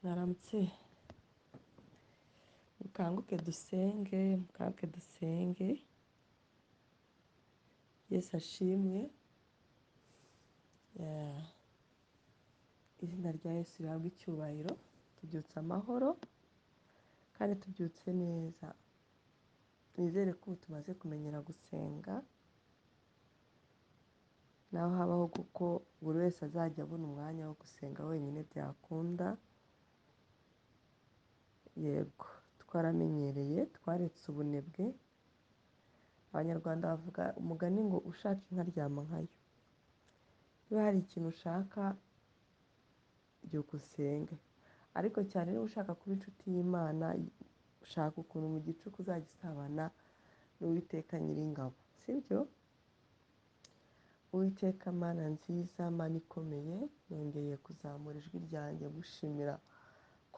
Mwaramutse, mukanguke dusenge, Yesu ashimwe, izina rya Yesu rihabwe icyubahiro, tubyutse amahoro kandi tubyutse neza. Nizere ko ubu tumaze kumenyera gusenga, naho habaho kuko buri wese azajya abona umwanya wo gusenga wenyine byakunda. Yego, twaramenyereye, twaretse ubunebwe. Abanyarwanda bavuga umugani ngo ushaka inka aryama nkayo. Niba hari ikintu ushaka, byuka usenge. Ariko cyane niba ushaka kuba inshuti y'Imana, ushaka ukuntu mu gicuku uzajya usabana n'Uwiteka Nyiringabo, sibyo? Uwiteka Mana nziza, Mana ikomeye, nongeye kuzamura ijwi ryanjye gushimira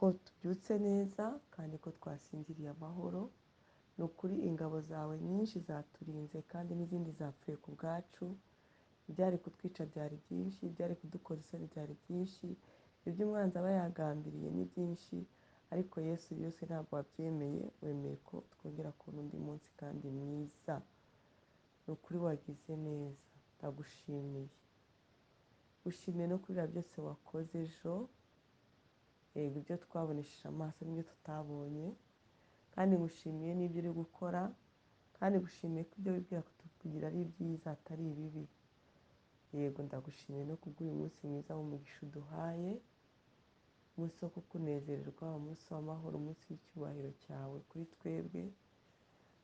ko tubyutse neza kandi ko twasinziriye amahoro. Ni ukuri ingabo zawe nyinshi zaturinze kandi n'izindi zapfuye ku bwacu. Ibyari kutwica byari byinshi, ibyari kudukora isoni byari byinshi, ibyo umwanzi aba yagambiriye ni byinshi, ariko Yesu byose ntabwo wabyemeye, wemeye ko twongera kubona undi munsi kandi mwiza. Ni ukuri wagize neza, ndagushimiye. Ushimiye no kuri byose wakoze ejo, ibyo twabonesheje amaso n'ibyo tutabonye, kandi ngushimiye n'ibyo uri gukora, kandi ngushimiye ko ibyo wibwira kutugira ari byiza atari ibibi. Yego, ndagushimiye no kubw'uyu munsi mwiza w'umugisha uduhaye, umunsi wo kukunezererwa, umunsi w'amahoro, umunsi w'icyubahiro cyawe kuri twebwe,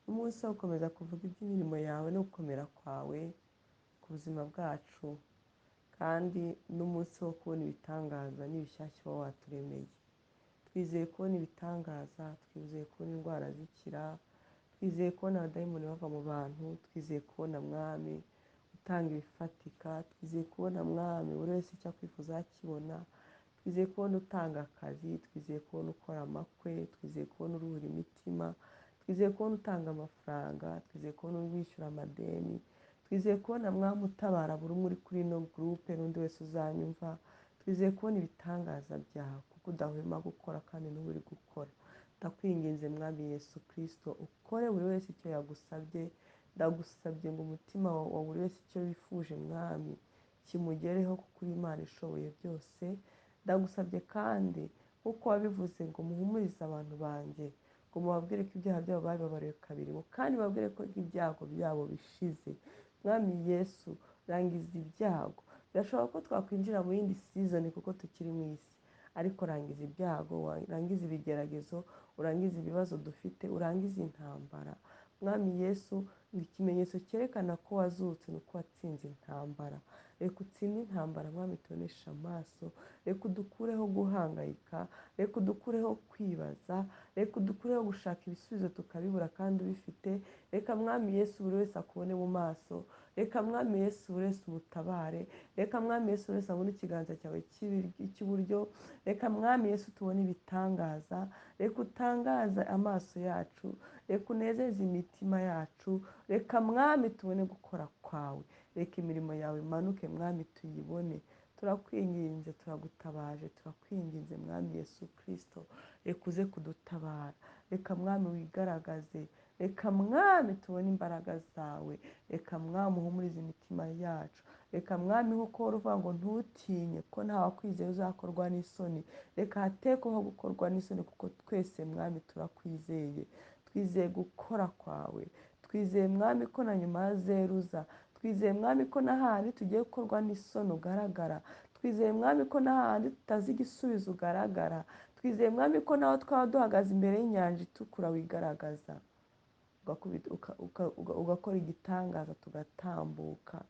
umunsi wo gukomeza kuvuga iby'imirimo yawe no gukomera kwawe ku buzima bwacu, kandi n'umunsi wo kubona ibitangaza n'ibishyashya uba waturemeye. Twizeye kubona ibitangaza, twizeye kubona indwara zikira, twizeye kubona abadayimoni bava mu bantu, twizeye kubona Mwami utanga ibifatika, twizeye kubona Mwami buri wese icyo akwifuza akibona, twizeye kubona utanga akazi, twizeye kubona ukora amakwe, twizeye kubona uruhura imitima, twizeye kubona utanga amafaranga, twizeye kubona wishyura amadeni, twizeye kubona Mwami utabara buri umwe uri kuri ino gurupe n'undi wese uzanyumva. Twizeye kubona ibitangaza byawe kuko udahwema gukora kandi n'ubu uri gukora. Ndakwinginze Mwami Yesu Kristo, ukore buri wese icyo yagusabye. Ndagusabye ngo umutima wa buri wese icyo wifuje Mwami kimugereho kuko uri Imana ishoboye byose. Ndagusabye kandi kuko wabivuze ngo muhumurize abantu banjye, ngo mubabwire ko ibyaha byabo babibabariwe kabiri, kandi babwire ko ibyago byabo bishize. Mwami Yesu, rangiza ibyago. Birashoboka ko twakwinjira mu yindi sizoni kuko tukiri mu isi, ariko rangiza ibyago, urangiza ibigeragezo, urangiza ibibazo dufite, urangiza intambara. Mwami Yesu, ikimenyetso cyerekana ko wazutse ni uko watsinze intambara. Reka utsinde intambara Mwami tubonesha amaso, reka udukureho guhangayika, reka udukureho kwibaza, reka udukureho gushaka ibisubizo tukabibura kandi ubifite. Reka Mwami Yesu buri wese akubone mu maso, reka Mwami Yesu buri wese umutabare, reka Mwami Yesu buri wese abone ikiganza cyawe cy'iburyo, reka Mwami Yesu tubone ibitangaza, reka utangaza amaso yacu, reka unezeze imitima yacu, reka Mwami tubone gukora kwawe, reka imirimo yawe imanuke Mwami tuyibone. Turakwinginze, turagutabaje, turakwinginze Mwami Yesu Kristo, reka uze kudutabara, reka Mwami wigaragaze, reka Mwami tubone imbaraga zawe, reka Mwami uhumurize imitima yacu, reka Mwami nk'uko uvuga ngo ntutinye ko ntawakwizeye uzakorwa n'isoni, reka hatekweho gukorwa n'isoni kuko twese Mwami turakwizeye. Twizeye gukora kwawe, twizeye Mwami ko na nyuma ya zeruza, twizeye Mwami ko n'ahandi tugiye gukorwa n'isoni ugaragara, twizeye Mwami ko n'ahandi tutazi igisubizo ugaragara, twizeye Mwami ko naho twaba duhagaze imbere y'inyanja itukura wigaragaza, ugakora igitangaza tugatambuka.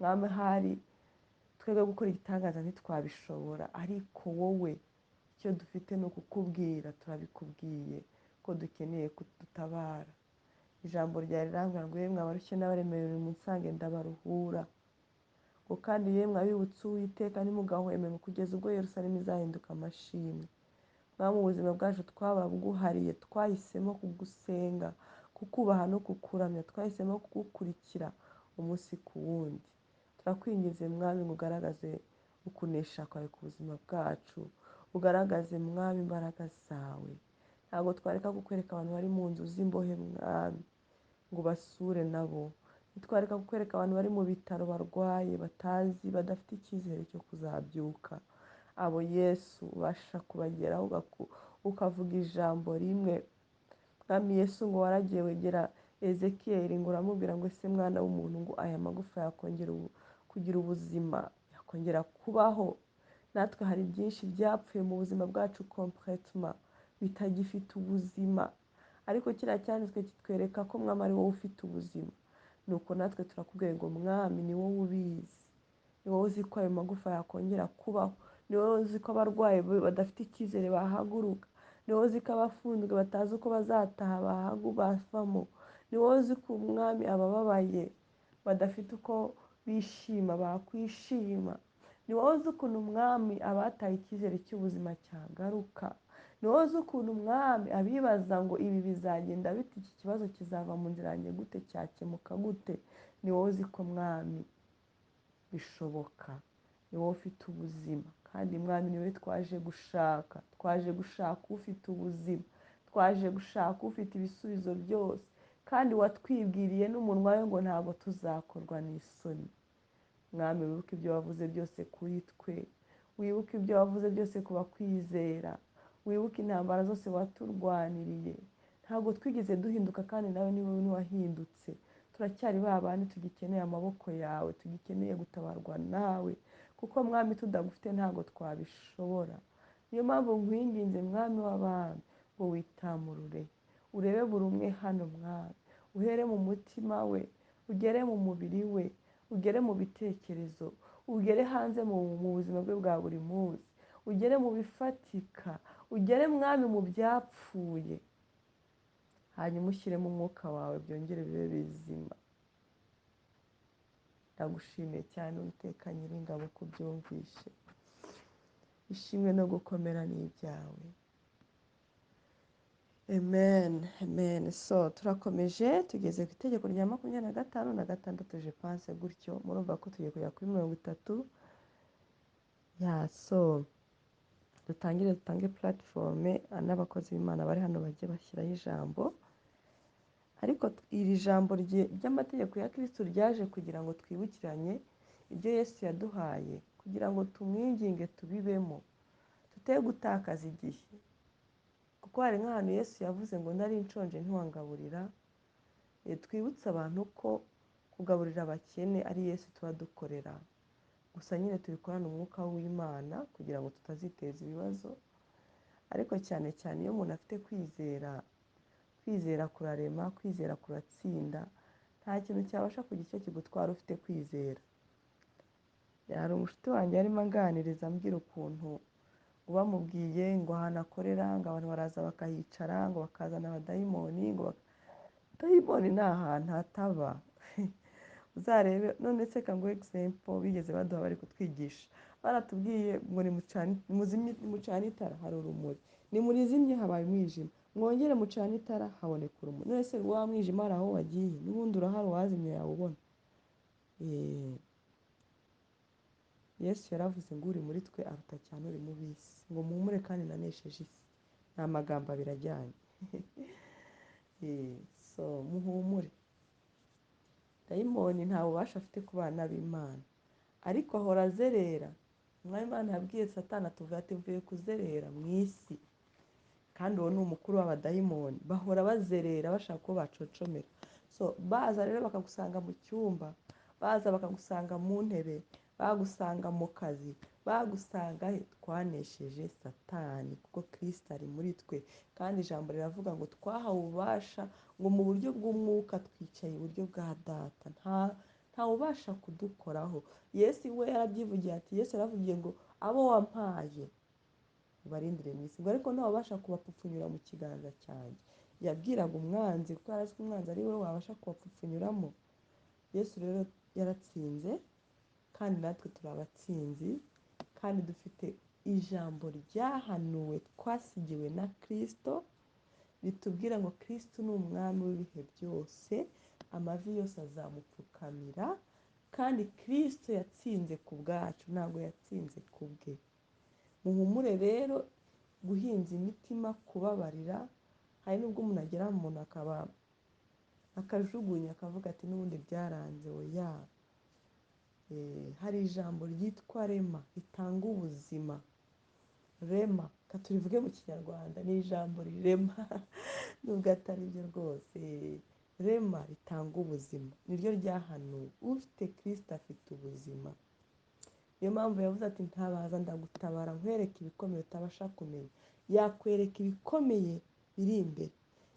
Mwami hari twebwe gukora igitangaza ntitwabishobora, ariko wowe icyo dufite ni ukukubwira, turabikubwiye ko dukeneye kudutabara. Ijambo ryawe rirambwira ngo yemwe abarushye n'abaremerewe munsange ndabaruhura, ngo kandi yemwe abibutse Uwiteka ntimugahweme kugeza ubwo Yerusalemu izahinduka amashimwe. Mwami mu buzima bwacu twababuguhariye, twahisemo kugusenga, kukubaha no kukuramya, twahisemo kugukurikira umunsi ku wundi. Turakwingize Mwami ngo ugaragaze ukunesha kwawe ku buzima bwacu, ugaragaze mwami imbaraga zawe. Ntabwo twareka kukwereka abantu bari mu nzu z'imbohe mwami ngo basure nabo. Ntitwareka kukwereka abantu bari mu bitaro barwaye batazi badafite icyizere cyo kuzabyuka. Abo Yesu ubasha kubageraho ukavuga ijambo rimwe. Mwami Yesu ngo waragiye wegera Ezekiyeli ngo uramubwira ngo ese mwana w'umuntu ngo aya magufa yakongera kugira ubuzima, yakongera kubaho. Natwe hari byinshi byapfuye mu buzima bwacu complètement bitagifite ubuzima, ariko kiriya cyanditswe kitwereka ko mwami ari wowe ufite ubuzima. Nuko natwe turakubwiye ngo mwami ni wowe ubizi, ni wowe uzi ko ayo magufa yakongera kubaho, ni wowe uzi ko abarwayi badafite icyizere bahaguruka, ni wowe uzi ko abafunzwe batazi uko bazataha bavamo, ni wowe uzi ko umwami abababaye badafite uko bishima bakwishima, ni wowe uzi ukuntu umwami abataye icyizere cy'ubuzima cyagaruka, ni wowe uzi ukuntu umwami abibaza ngo ibi bizagenda bite, iki kibazo kizava mu nzira yanjye gute, cyakemuka gute. Ni wowe uzi ko mwami bishoboka, ni wowe ufite ubuzima, kandi mwami ni wowe twaje gushaka ufite ubuzima, twaje gushaka ufite ibisubizo byose, kandi watwibwiriye n'umunwa we ngo ntabwo tuzakorwa n'isoni. Mwami wibuke ibyo wavuze byose kuri twe, wibuke ibyo wavuze byose ku bakwizera, wibuke intambara zose waturwaniriye. Ntabwo twigeze duhinduka, kandi nawe ni wowe wahindutse. Turacyari ba bandi tugikeneye amaboko yawe, tugikeneye gutabarwa nawe, kuko mwami tudagufite ntabwo twabishobora. Niyo mpamvu nkwinginze mwami w'abami ngo witamurure, urebe buri umwe hano mwami, uhere mu mutima we, ugere mu mubiri we, ugere mu bitekerezo, ugere hanze mu buzima bwe bwa buri munsi, ugere mu bifatika, ugere mwami mu byapfuye, hanyuma ushyiremo umwuka wawe byongere bibe bizima. Ndagushimiye cyane Uwiteka Nyiringabo ko ubyumvishe. Ishimwe no gukomera ni ibyawe. Amen, amen. So turakomeje tugeze ku itegeko rya 25 je pense gutyo, murumva ko tugiye kujya kuri 30. So dutange platforme n'abakozi b'Imana bari hano bajye bashyiraho ijambo. Ariko iri jambo ry'amategeko ya Kristo ryaje kugira ngo twibukiranye ibyo Yesu yaduhaye, kugira ngo tumwinginge tubibemo, tuteye gutakaza igihe. Kuko hari nk'ahantu Yesu yavuze ngo nari nshonje ntiwangaburira. Twibutse abantu ko kugaburira abakene ari Yesu tuba dukorera. Gusa nyine tubikorana umwuka w'Imana kugira ngo tutaziteza ibibazo. Ariko cyane cyane iyo umuntu afite kwizera kurarema, kwizera kuratsinda. Nta kintu cyabasha kugira icyo kigutwara ufite kwizera. Hari umushuti wanjye arimo anganiriza ambwira ukuntu bamubwiye ngo ahantu akorera ngo abantu baraza bakahicara ngo bakazana abadayimoni, ngo dayimoni ni ahantu hataba. Uzarebe none se kanguhe example bigeze baduha bari kutwigisha, baratubwiye ngo mucane itara hari urumuri, nimurizimye habaye umwijima, mwongere mucane itara haboneka urumuri. None se wa mwijima hari aho wagiye, n'ubundi urahari wazimye yawubona. Yesu yaravuze ngo uri muri twe aruta cyane uri mu bisi, ngo muhumure kandi nanesheje isi. Ni amagambo abiri ajyanye. So muhumure. Dayimoni nta bubasha afite ku bana b'Imana, ariko ahora azerera. Umwami Imana yabwiye Satani tuvuye kuzerera mu isi, kandi uwo ni umukuru w'abadayimoni. Bahora bazerera bashaka ko bacocomera. So baza rero bakagusanga mu cyumba, baza bakagusanga mu ntebe, bagusanga mu kazi, bagusanga twanesheje Satani kuko Kristo ari muri twe. Kandi ijambo riravuga ngo twahawe ububasha ngo mu buryo bw'umwuka twicaye iburyo bwa Data. Nta ubasha kudukoraho. Yesu we yarabyivugiye ati, Yesu yaravugiye ngo abo wampaye ubarindire mu isi, ngo ariko nta ubasha kubapfupfunyura mu kiganza cyanjye. Yabwiraga umwanzi kuko yarazi ko umwanzi ari we wabasha kubapfupfunyuramo. Yesu rero yaratsinze, kandi natwe turi abatsinzi, kandi dufite ijambo ryahanuwe twasigiwe na Kristo ritubwira ngo Kristo ni umwami w'ibihe byose, amavi yose azamupfukamira, kandi Kristo yatsinze ku bwacu, ntabwo yatsinze ku bwe. muhumure rero guhinza imitima, kubabarira. Hari n'ubwo umuntu agera mu muntu akaba akajugunya akavuga ati n'ubundi byaranze. Oya, hari ijambo ryitwa rema ritanga ubuzima. Rema katurivuge mu kinyarwanda, ni ijambo rirema nubwo atari byo rwose. Rema ritanga ubuzima niryo ryahanuwe. Ufite Kristo afite ubuzima. Niyo mpamvu yavuze ati ntabaza ndagutabara nkwereka ibikomeye utabasha kumenya. Yakwereka ibikomeye biri imbere,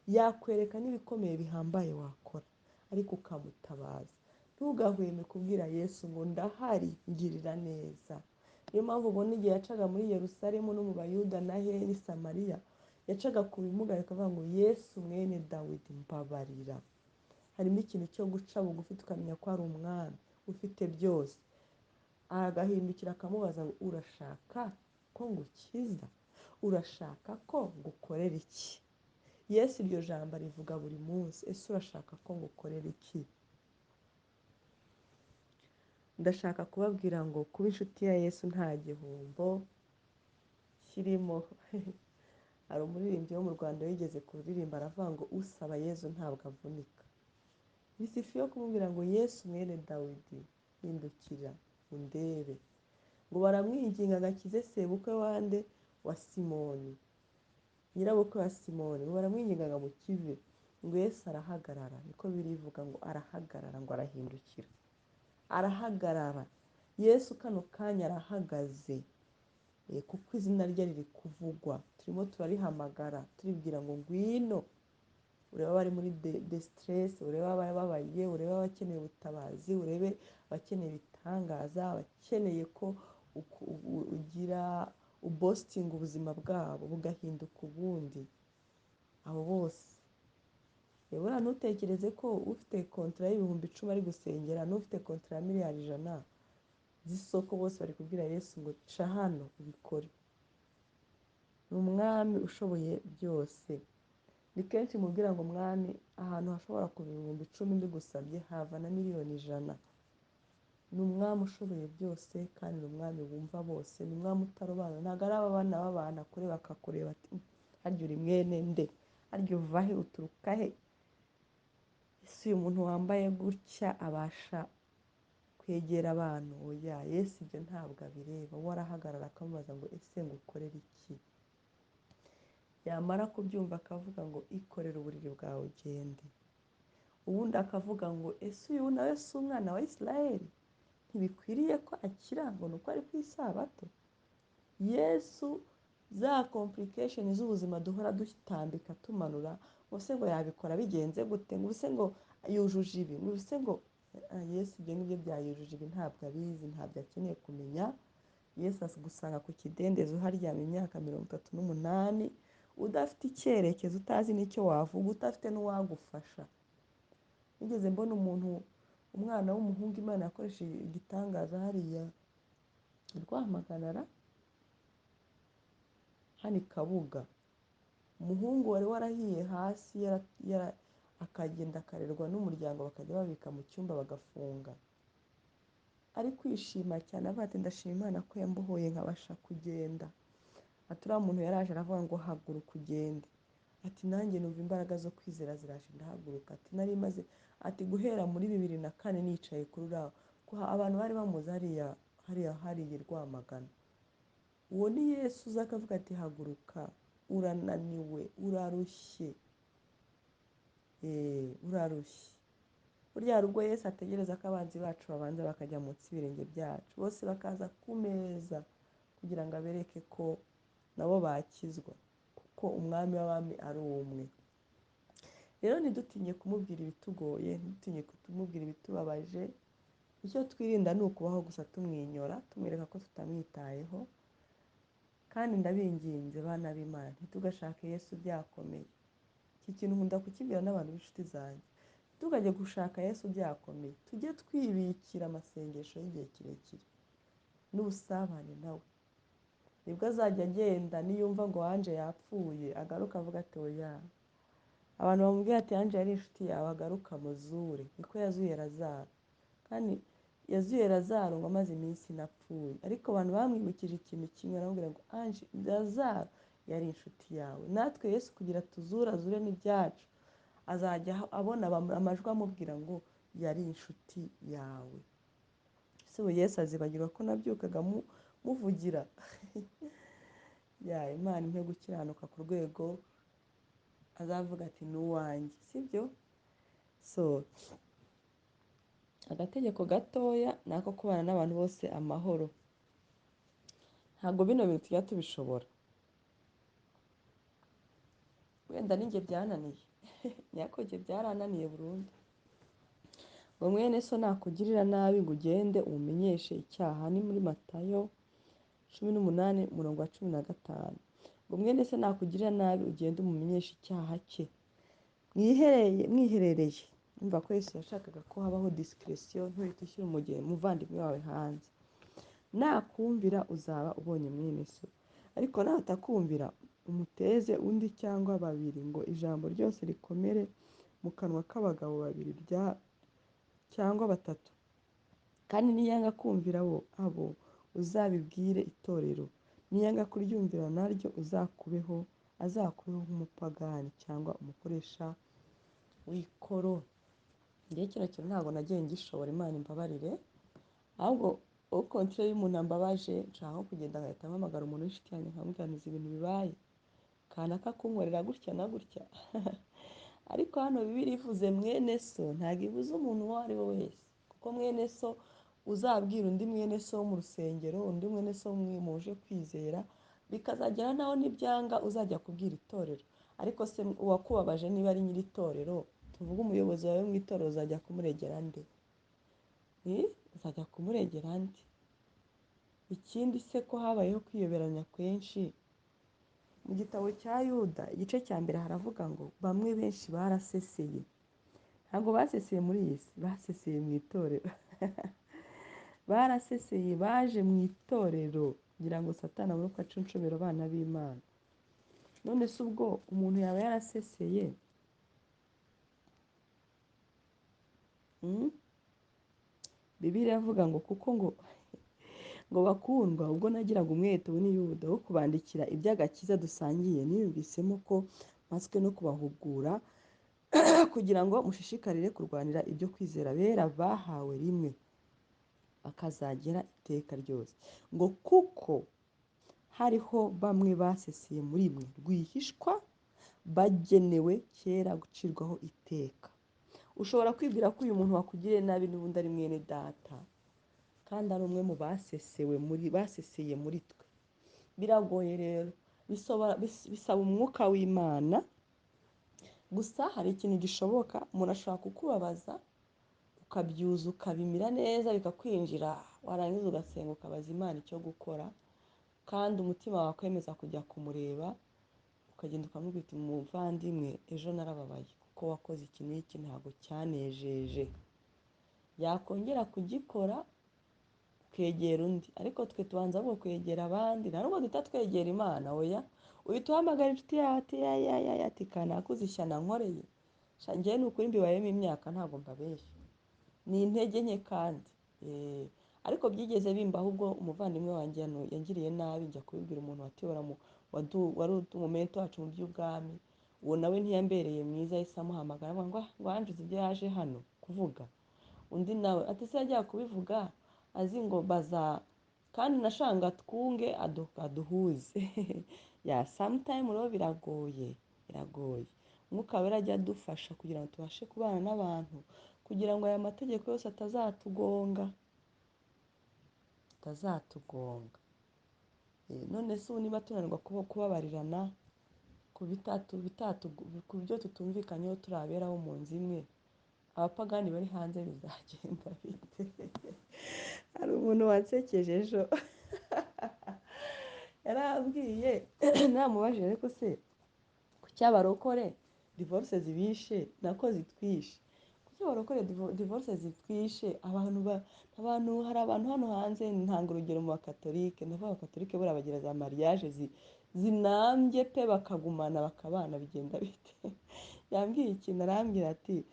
yakwereka n'ibikomeye bihambaye wakora, ariko ukamutabaza. Ntugahweme kubwira Yesu ngo ndahari, ngirira neza. Niyo mpamvu ubona igihe yacaga muri Yerusalemu no mu Bayuda na n'i Samariya, yacaga ku bimuga akavuga ngo Yesu mwene Dawidi mbabarira. Harimo ikintu cyo guca bugufi tukamenya ko ari umwami ufite byose. Agahindukira akamubaza ngo urashaka ko ngukiza? Urashaka ko ngukorera iki? Yesu iryo jambo rivuga buri munsi. Ese urashaka ko ngukorera iki? Ndashaka kubabwira ngo kuba inshuti ya Yesu nta gihombo kirimo. Hari umuririmbyi wo mu Rwanda wigeze kuririmba aravuga ngo usaba Yesu ntabwo avunika. Bisifi yo kumubwira ngo Yesu mwene Dawidi hindukira undebe. Ngo baramwinginga agakize sebukwe wande wa Simoni, nyirabukwe wa Simoni. Ngo baramwinginga ngo amukize. Ngo Yesu arahagarara, niko birivuga ngo arahagarara, ngo arahindukira. Arahagarara. Yesu kano kanya arahagaze, kuko izina rye riri kuvugwa. Turimo turarihamagara turibwira ngo ngwino. Urebe abari muri distress, urebe abababaye, urebe abakeneye ubutabazi, urebe abakeneye ibitangaza, abakeneye ko ugira ubostinga ubuzima bwabo bugahinduka ubundi. Abo bose rero ntutekereze ko ufite kontara y'ibihumbi 10 ari gusengera n'ufite kontara ya miliyari 100 z'isoko bose bari kubwira Yesu ngo ca hano ubikore. Ni umwami ushoboye byose. Ni kenshi mubwira ngo mwami ahantu hashobora kuba ibihumbi 10 mbigusabye hava na miliyoni 100. Ni umwami ushoboye byose kandi ni umwami wumva bose. Ni umwami utarobanura. Ntabwo ari abana b'abantu akureba akakureba ati harya uri mwene nde, harya uva he, uturuka he? Ese uyu muntu wambaye gutya abasha kwegera abantu? Oya, Yesu ibyo ntabwo abireba. We arahagarara akamubaza ngo ese ngukorere iki? Yamara kubyumva akavuga ngo ikorere uburiri bwawe ugende. Ubundi akavuga ngo ese uyu nawe si umwana wa Isirayeli? Ntibikwiriye ko akira ngo nuko ari ku isabato? Yesu za complication z'ubuzima duhora dutambika tumanura, ngo se ngo yabikora bigenze gute, ngo se ngo yujuje ibi, ngo se ngo Yesu ibyo ngibyo byayujuje ibi ntabwo abizi, ntabyo akeneye kumenya. Yesu gusanga ku kidendezi uharyamye imyaka 38, udafite icyerekezo, utazi n'icyo wavuga, udafite n'uwagufasha. Nigeze mbona umwana w'umuhungu Imana yakoresheje igitangaza hariya Rwamaganara, hano i Kabuga. Umuhungu wari warahiye hasi akagenda akarerwa n'umuryango, bakajya babika mu cyumba bagafunga. Ari kwishima cyane avuga ati ndashima Imana ko yambohoye nkabasha kugenda. Ati uriya muntu yaraje aravuga ngo haguruka ugende. Ati nanjye numva imbaraga zo kwizera ziraje ndahaguruka. Ati nari maze ati guhera muri 2004 nicaye kuri uraho. Abantu bari bamuzi hariya Rwamagana. Uwo ni Yesu uza akavuga ati haguruka, urananiwe, urarushye. Urarushye. Burya hari ubwo Yesu ategereza ko abanzi bacu babanza bakajya munsi y'ibirenge byacu, bose bakaza ku meza kugira ngo abereke ko nabo bakizwa, kuko umwami w'abami ari umwe. Rero ntidutinye kumubwira ibitugoye, ntidutinye kumubwira ibitubabaje. Icyo twirinda ni ukubaho gusa tumwinyora, tumwereka ko tutamwitayeho. Kandi ndabinginze bana b'Imana, ntitugashake Yesu byakomeye. Iki kintu nkunda kukibwira n'abantu b'inshuti zanjye. Ntitugajye gushaka Yesu byakomeye, tujye twibikira amasengesho y'igihe kirekire n'ubusabane nawe. Nibwo azajya agenda niyumva ngo Ange yapfuye agaruka avuga ati oya. Abantu bamubwira ati Ange yari inshuti yawe, agaruka muzure. Niko yazuye Lazaro. Kandi yazuye Lazaro ngo amaze iminsi inapfuye, ariko abantu bamwibukije ikintu kimwe, baramubwira ngo anje Lazaro yari inshuti yawe. Natwe Yesu kugira tuzurazure n'ibyacu, azajya abona amajwi amubwira ngo yari inshuti yawe. ese ubu Yesu azibagirwa ko nabyukaga muvugira? Imana impe gukiranuka ku rwego azavuga ati ni uwanjye, sibyo? So agategeko gatoya ni ako kubana n'abantu bose amahoro. Ntabwo bino bintu tujya tubishobora, wenda ninjye byananiye nyakojye byarananiye burundu. ngo mwene so nakugirira nabi ngo ugende umumenyeshe icyaha, ni muri Matayo 18:15. ngo mwene se nakugirira nabi ugende umumenyeshe icyaha cye mwiherereye. Umva ko Yesu yashakaga ko habaho discretion, ntuhite ushyira umuvandimwe wawe hanze. Nakumvira uzaba ubonye mwene so, ariko natakumvira umuteze undi cyangwa babiri, ngo ijambo ryose rikomere mu kanwa k'abagabo babiri cyangwa batatu. Kandi niyanga kumvira abo uzabibwire itorero, niyanga kuryumvira naryo azakubeho nk'umupagani cyangwa umukoresha w'ikoro. Njye kino kintu ntabwo nagiye ngishobora, Imana imbabarire. ahubwo kontrere y'umuntu ambabaje nshaka nko kugenda ngahita mpamagara umuntu w'inshuti yanjye nkamuganiriza ibintu bibaye, kanaka kunkorera gutya na gutya. ariko hano Bibiliya ivuze mwene so ntabwo ivuze umuntu uwo ari we wese, kuko mwene so uzabwira undi mwene so wo mu rusengero, undi mwene so muje kwizera, bikazagera naho n'ibyanga uzajya kubwira itorero. ariko se uwakubabaje niba ari nyiri itorero, tuvuge umuyobozi wawe mu itorero, uzajya kumuregera nde? uzajya kumuregera nde? Ikindi se ko habayeho kwiyoberanya kwenshi. Mu gitabo cya Yuda igice cya mbere haravuga ngo bamwe benshi baraseseye. Ntabwo baseseye muri iyi si, baseseye mu itorero. baraseseye, baje mu itorero kugira ngo Satani abone uko acunshumira abana b'Imana. None se ubwo umuntu yaba yaraseseye, Bibiliya iravuga ngo kuko ngo bakundwa, ubwo nagiraga umwete ubu ni Yuda wo kubandikira iby'agakiza dusangiye, niyumvisemo ko mpatswe no kubahugura kugira ngo mushishikarire kurwanira ibyo kwizera bera bahawe rimwe, bakazagera iteka ryose. ngo kuko hariho bamwe baseseye muri mwe rwihishwa, bagenewe kera gucirwaho iteka. Ushobora kwibwira ko uyu muntu wakugiriye nabi n'ubundi ari mwene data, kandi ari umwe mu baseseye muri twe. Biragoye rero, bisaba umwuka w'Imana. Gusa hari ikintu gishoboka, umuntu ashobora kukubabaza ukabyuza ukabimira neza bikakwinjira, warangiza ugasenga ukabaza Imana icyo gukora, kandi umutima wakwemeza kujya kumureba, ukagenda ukamubwira uti muvandimwe, ejo narababaye kuko wakoze iki n'iki ntabwo cyanejeje. yakongera kugikora ukegera undi, ariko twe tubanza bwo kwegera abandi, nta nubwo duhita twegera Imana. oya, uhita uhamagara inshuti yawe ati kanaka uzi ishyano nkoreye, njyewe ni ukuri mbibayemo imyaka, ntabwo mbabeshya, ni intege nke kandi. ariko byigeze bimbaho ubwo umuvandimwe wanjye yangiriye nabi, njya kubibwira umuntu wari umumento wacu mu by'ubwami. uwo nawe ntiyambereye mwiza, yahise amuhamagara ngo wanjuze ibyo yaje hano kuvuga. undi nawe ati se yajya kubivuga azi ngo kandi nashanga twunge aduhuze. sometime rero biragoye. Umwuka wera ajya adufasha kugira ngo tubashe kubana n'abantu, kugira ngo aya mategeko yose atazatugonga. none se ubu niba tunanirwa kubabarirana ku byo tutumvikanyeho turi aberaho mu nzu imwe, abapagani bari hanze bizagenda bite? hari umuntu wansekeje ejo yarambwiye, namubajije ariko se ku cy'abarokore divorce zibishe nako zitwishe, ku cy'abarokore divorce zitwishe, hari abantu hano hanze, ntanga urugero mu bakatolike, ndavuga abakatolike buriya bagira za mariage zinambye pe, bakagumana bakabana, bigenda bite? yambwiye ikintu, arambwira ati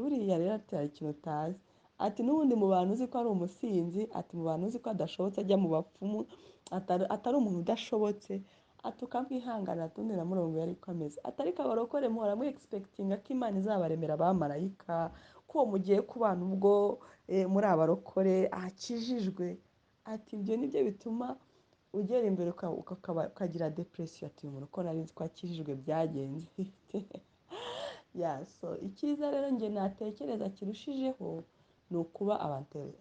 buriya rero hari ikintu utazi, ati n'ubundi mu bantu uzi ko ari umusinzi, ati mu bantu uzi ko adashobotse ajya mu bapfumu, atari umuntu udashobotse, ati ukamwihanganira ati undi na murongo yari ko ameze, atari ko abarokore muhora mu expectinga ko Imana izabaremera abamarayika, ko mugiye kubana ubwo muri abarokore akijijwe, ati ibyo nibyo bituma ugera imbere ukagira depression, ati umuntu ko nari nzi ko akijijwe byagenze ya so icyiza rero njye natekereza kirushijeho ni ukuba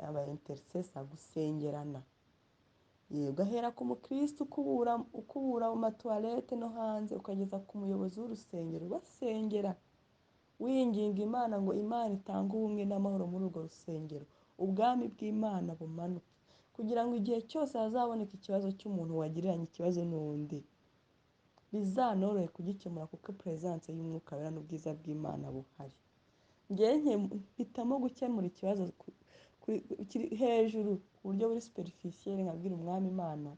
aba intercessor, gusengerana, ugahera ku mukristo ukubura mu matuwarete no hanze, ukageza ku muyobozi w'urusengero basengera, winginga Imana ngo Imana itange ubumwe n'amahoro muri urwo rusengero, ubwami bw'Imana bumanuke, kugira ngo igihe cyose hazaboneka ikibazo cy'umuntu wagiriranye ikibazo n'undi bizanorohe kugikemura, kuko presence y'umwuka wera n'ubwiza bw'Imana buhari. Njye mpitamo gukemura ikibazo kiri hejuru ku buryo buri superficiel, nkabwira umwami Imana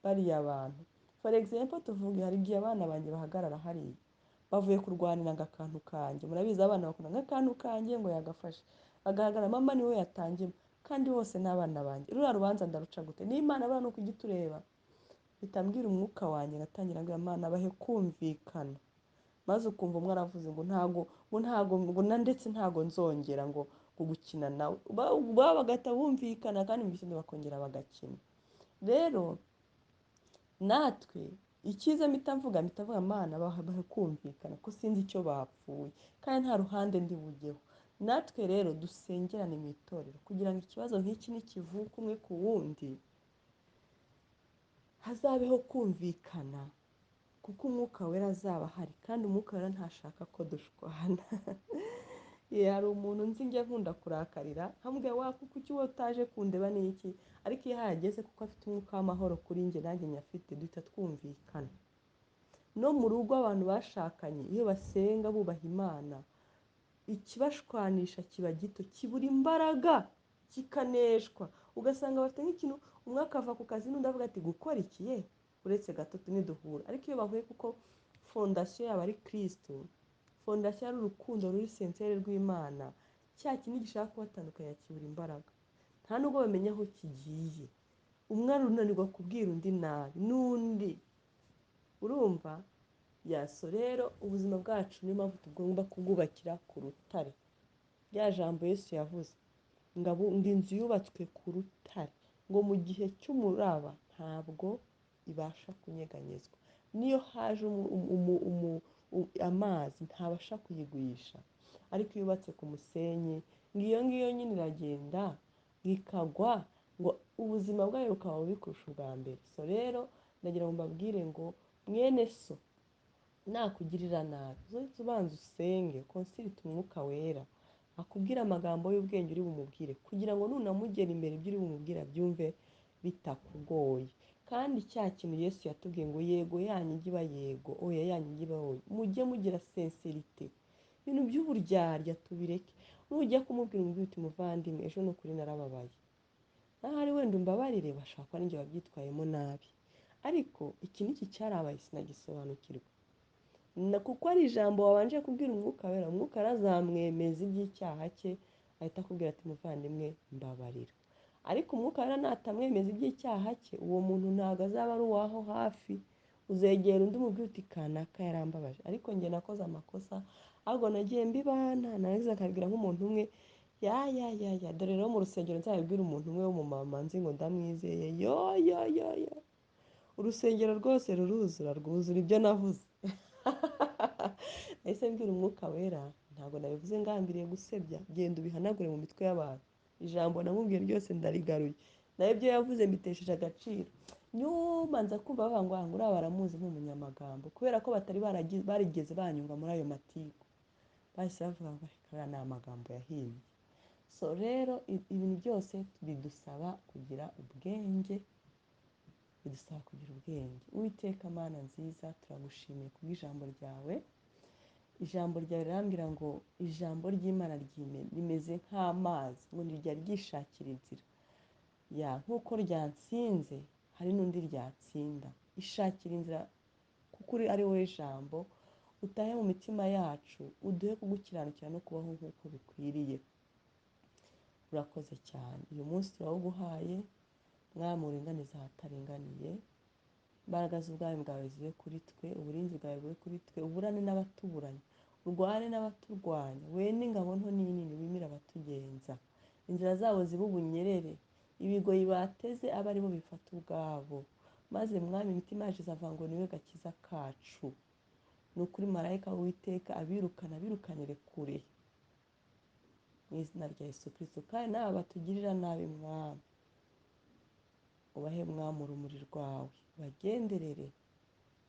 bariya abantu. For example tuvuge hari igihe abana banjye bahagarara hariya bavuye kurwanira akantu kanjye, murabizi abana bakunda nk'akantu kanjye ngo yagafashe, bagahagarara mama niwe yatangiye, kandi bose n'abana banjye, ruriya rubanza ndaruca gute? N'Imana bana no kugitureba, bitambwira umwuka wanjye, natangira ngo Imana bahe kumvikana, maze ukumva umwe aravuze ngo ntago ndetse ntago nzongera ngo gukina nawe, bagahita bumvikana kandi mu gitondo bakongera bagakina. Rero natwe icyiza mpita mvuga Imana bahe kumvikana, ko sinzi icyo bapfuye kandi nta ruhande ndi bujyeho. Natwe rero dusengerane mu itorero kugira ngo ikibazo nk'iki nikivuka umwe ku wundi hazabeho kumvikana, kuko umwuka wera azaba ahari, kandi umwuka wera ntashaka ko dushwana hari umuntu nzi njye nkunda kurakarira, hamubwira wa kuko icyo utaje kundeba ni iki, ariko iyo hageze kuko afite umwuka w'amahoro kuri njye nanjye nyafite, duhita twumvikana. No mu rugo abantu bashakanye iyo basenga bubaha Imana, ikibashwanisha kiba gito, kibura imbaraga kikaneshwa, ugasanga bafite nk'ikintu, umwe akava ku kazi n'undi avuga ati gukora ikiye uretse gato niduhura. Ariko iyo bahuye kuko fondasiyo yabo ari Kristo, fondasiyo ari urukundo ruri sincere rw'Imana, cya kintu gishaka kubatandukanya kibura imbaraga, nta nubwo bamenya aho kigiye, umwe arunanirwa kubwira undi nabi n'undi, urumva yaso. Rero ubuzima bwacu niyo mpamvu tugomba kubwubakira ku rutare, rya jambo Yesu yavuze ngo inzu yubatswe ku rutare, ngo mu gihe cy'umuraba ntabwo ibasha kunyeganyezwa, niyo haje amazi ntabasha kuyigurisha, ariko iyo yubatse ku musenyi ngiyo nyine iragenda ikagwa, ngo ubuzima bwayo bukaba bubi kurusha ubwa mbere. So rero ndagira ngo mbabwire ngo mwene so nakugirira nabi uzohite ubanza usenge, konsirite umwuka wera akubwira amagambo y'ubwenge uri bumubwire, kugira ngo nunamugera imbere ibyo uri bumubwire abyumve bitakugoye. Kandi cya kintu Yesu yatubwiye ngo yego yanyu ijye iba yego, oya yanyu ijye iba oya, mujye mugira sincerite, ibintu by'uburyarya tubireke. Nujya kumubwira uti muvandimwe ejo n'ukuri narababaye, ahari wenda umbabarire, bashaka n'injye wabyitwayemo nabi, ariko iki n'iki cyarabaye sinagisobanukirwa, kuko ari ijambo wabanje kubwira umwuka wera, umwuka arazamwemeza iby'icyaha cye, ahita akubwira ati muvandimwe mbabarira. Ariko umwuka wera natamwemeza iby'icyaha cye, uwo muntu ntabwo azaba ari uwaho hafi, uzegera undi umubwira uti kanaka yarambabaje, ariko njye nakoze amakosa, ahubwo nagiye mbibana, narangiza akabwira nk'umuntu umwe ya dore rero mu rusengero nzabibwira umuntu umwe w'umumama nzi ngo ndamwizeye, yo urusengero rwose rwuzura ibyo navuze nahise mbwira umwuka wera, ntabwo nabivuze ngambiriye gusebya, genda ubihanagure mu mitwe y'abantu, ijambo namubwiye ryose ndarigaruye, nawe ibyo yavuze mbitesheje agaciro. Nyuma nza kumva bavuga ngo uriya baramuzi nk'umunyamagambo, kubera ko batari barigeze banyumva muri ayo matiku, bahise bavuga ngo reka ni amagambo yahimbye. So rero ibintu byose bidusaba kugira ubwenge, Uwiteka Mana nziza turagushimiye kubw'ijambo ryawe. Ijambo ryawe rirambwira ngo ijambo ry'Imana rimeze nk'amazi, ngo ntiryari ryishakira inzira, nk'uko ryansinze hari n'undi ryatsinda, ishakira inzira kuko ari wowe jambo, utahe mu mitima yacu, uduhe kugukiranukira no kubaho nk'uko bikwiriye. urakoze cyane. Uyu munsi turawuguhaye, mwami uringaniza ahataringaniye, imbaraga z'ubwami bwawe zibe kuri twe, uburinzi bwawe bube kuri twe, uburane n'abatuburanye, urwane n'abaturwanya, we n'ingabo nto n'inini wimire abatugenza, inzira zabo zibe ubunyerere, ibigoyi bateze abe ari bo bifata ubwabo, maze mwami imitima yacu izava ngo niwe gakiza kacu. Ni ukuri marayika w'Uwiteka abirukanire kure mu izina rya Yesu Kristo. Kandi n'aba batugirira nabi mwami, ubahe mwami urumuri rwawe, ubagenderere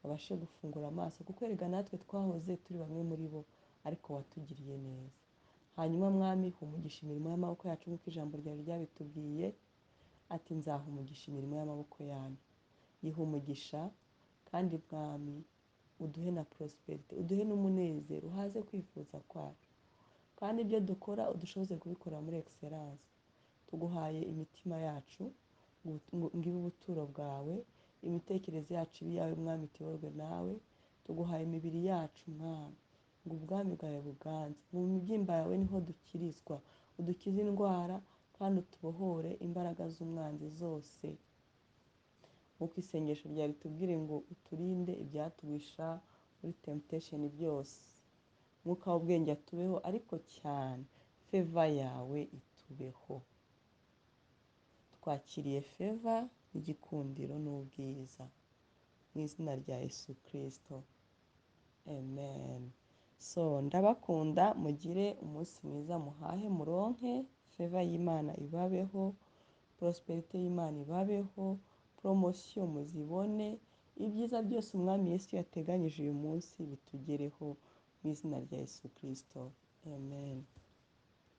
babashe gufungura amaso, kuko erega natwe twahoze turi bamwe muri bo, ariko watugiriye neza. Hanyuma mwami umugisha imirimo y'amaboko yacu, nk'uko ijambo ryawe ryabitubwiye, ati nzaha umugisha imirimo y'amaboko yanyu. Yiha umugisha kandi mwami uduhe na prosperity, uduhe n'umunezero, uhaze kwifuza kwacu, kandi ibyo dukora udushoboze kubikora muri excellence. Tuguhaye imitima yacu ngo ibe ubuturo bwawe, imitekerereze yacu ibe iyawe mwami, ituyoborwe nawe. Tuguhaye imibiri yacu mwami, ngo ubwami bwawe buganze. Mu mibyimba yawe niho dukirizwa, udukize indwara kandi utubohore imbaraga z'umwanzi zose. Nk'uko isengesho ryawe ritubwire ngo uturinde ibyatugwisha muri temptation byose. Mwuka w'ubwenge atubeho, ariko cyane feva yawe itubeho. Twakiriye feva n'igikundiro n'ubwiza mu izina rya Yesu Kristo, amen. So ndabakunda, mugire umunsi mwiza, muhahe muronke, feva y'Imana ibabeho, prosperity y'Imana ibabeho, promotion muzibone, ibyiza byose umwami Yesu yateganyije uyu munsi bitugereho mu izina rya Yesu Kristo, amen.